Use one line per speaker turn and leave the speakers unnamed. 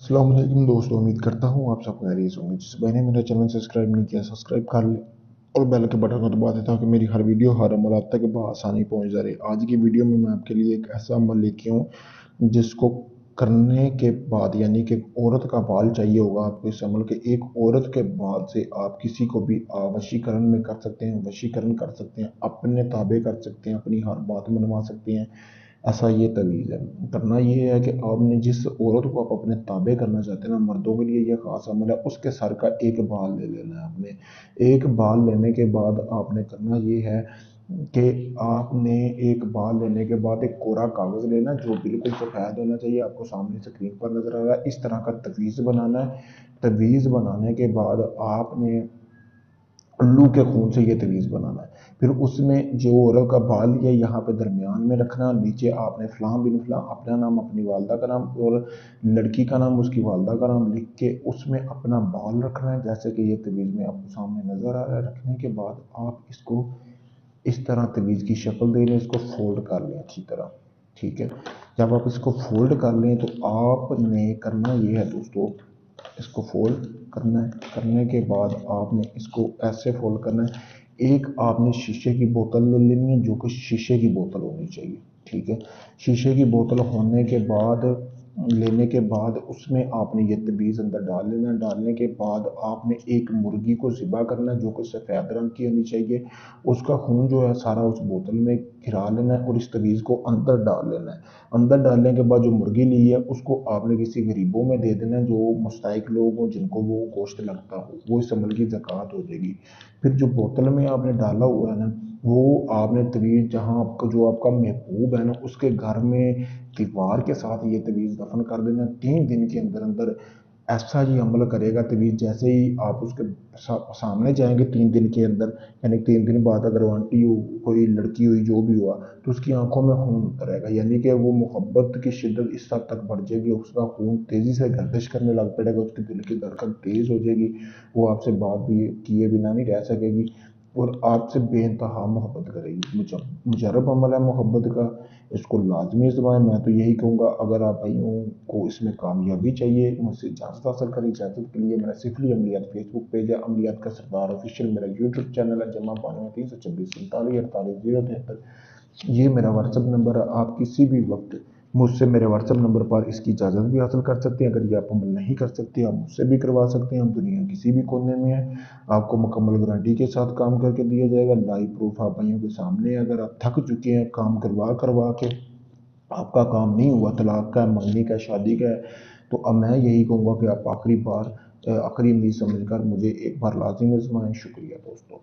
अस्सलाम वालेकुम दोस्तों, उम्मीद करता हूँ आप सब खैरियत होंगे। जिस भाई ने मेरा चैनल सब्सक्राइब नहीं किया, सब्सक्राइब कर ले और बेल के बटन को दबा दें ताकि मेरी हर वीडियो हर अमल आप तक आसानी पहुँच जाए। आज की वीडियो में मैं आपके लिए एक ऐसा अमल लेके हूँ जिसको करने के बाद, यानी कि औरत का बाल चाहिए होगा आपको इस अमल के। एक औरत के बाल से आप किसी को भी वशीकरण में कर सकते हैं, वशीकरण कर सकते हैं, अपने ताबे कर सकते हैं, अपनी हर बात मनवा सकते हैं। ऐसा ये तवीज़ है। करना ये है कि आपने जिस औरत को आप अपने ताबे करना चाहते हैं ना, मर्दों के लिए ये खास अमल है, उसके सर का एक बाल ले लेना है आपने। एक बाल लेने के बाद आपने करना ये है कि आपने एक बाल लेने के बाद एक कोरा कागज़ लेना जो बिल्कुल सफ़ेद होना चाहिए, आपको सामने स्क्रीन पर नज़र आ रहा है। इस तरह का तवीज़ बनाना है। तवीज़ बनाने के बाद आपने उल्लू के खून से ये तवीज़ बनाना है। फिर उसमें जो औरत का बाल है यहाँ पे दरमियान में रखना, नीचे आपने फ़लाँ बिन फ़लाँ अपना नाम, अपनी वालदा का नाम और लड़की का नाम, उसकी वालदा का नाम लिख के उसमें अपना बाल रखना है, जैसे कि ये तवीज़ में आपको सामने नज़र आ रहा है। रखने के बाद आप इसको इस तरह तवीज़ की शक्ल दे लें, इसको फोल्ड कर लें अच्छी तरह। ठीक है, जब आप इसको फोल्ड कर लें तो आपने करना ये है दोस्तों, इसको फोल्ड करना है। करने के बाद आपने इसको ऐसे फोल्ड करना है। एक आपने शीशे की बोतल ले लेनी है जो कि शीशे की बोतल होनी चाहिए। ठीक है, शीशे की बोतल होने के बाद, लेने के बाद उसमें आपने ये तवीज़ अंदर डाल लेना है। डालने के बाद आपने एक मुर्गी को ज़िबा करना है जो कि सफ़ेद रंग की होनी चाहिए। उसका खून जो है सारा उस बोतल में गिरा लेना है और इस तवीज़ को अंदर डाल लेना है। अंदर डालने के बाद जो मुर्गी ली है उसको आपने किसी गरीबों में दे देना है, जो मुस्तहिक लोग हों, जिनको वो गोश्त लगता हो, वो इस अमल की ज़कात हो जाएगी। फिर जो बोतल में आपने डाला हुआ है ना, वो आपने तवीज़ जहाँ आपका जो आपका महबूब है ना, उसके घर में दीवार के साथ ये तवीज़ दफन कर देना। 3 दिन के अंदर अंदर ऐसा ही अमल करेगा तवीज़। जैसे ही आप उसके सामने जाएंगे 3 दिन के अंदर, यानी 3 दिन बाद अगर वो आंटी हो, कोई लड़की हुई, जो भी हुआ, तो उसकी आंखों में खून उतर आएगा, यानी कि वो मोहब्बत की शिद्दत इस हद तक बढ़ जाएगी, उसका खून तेज़ी से गर्दिश करने लग पड़ेगा, उसके दिल की धड़कन तेज़ हो जाएगी, वो आपसे बात भी किए बिना नहीं रह सकेगी और आपसे बेइंतहा मोहब्बत करेगी। मुजरब अमल है मोहब्बत का, इसको लाजमी आजमाएं। मैं तो यही कहूँगा, अगर आप भाइयों को इसमें कामयाबी चाहिए, मुझसे इजाज़त हासिल करें। इजाज़त के लिए मेरा सिफली अमलियात फेसबुक पेज है, अमलियात का सरदार ऑफिशियल मेरा यूट्यूब चैनल है, जमा 92 326 47 48 073। ये मेरा व्हाट्सअप नंबर है। आप किसी भी वक्त मुझसे मेरे व्हाट्सअप नंबर पर इसकी इजाज़त भी हासिल कर सकते हैं। अगर ये आप अमल नहीं कर सकते, आप मुझसे भी करवा सकते हैं। हम दुनिया किसी भी कोने में हैं, आपको मुकम्मल गारंटी के साथ काम करके दिया जाएगा। लाइव प्रूफ आप भाइयों के सामने। अगर आप थक चुके हैं काम करवा करवा के, आपका काम नहीं हुआ, तलाक का है, मंगनी का है, शादी का है, तो अब मैं यही कहूँगा कि आप आखिरी बार, आखिरी उम्मीद समझकर मुझे एक बार लाजिम आजमाएं। शुक्रिया दोस्तों।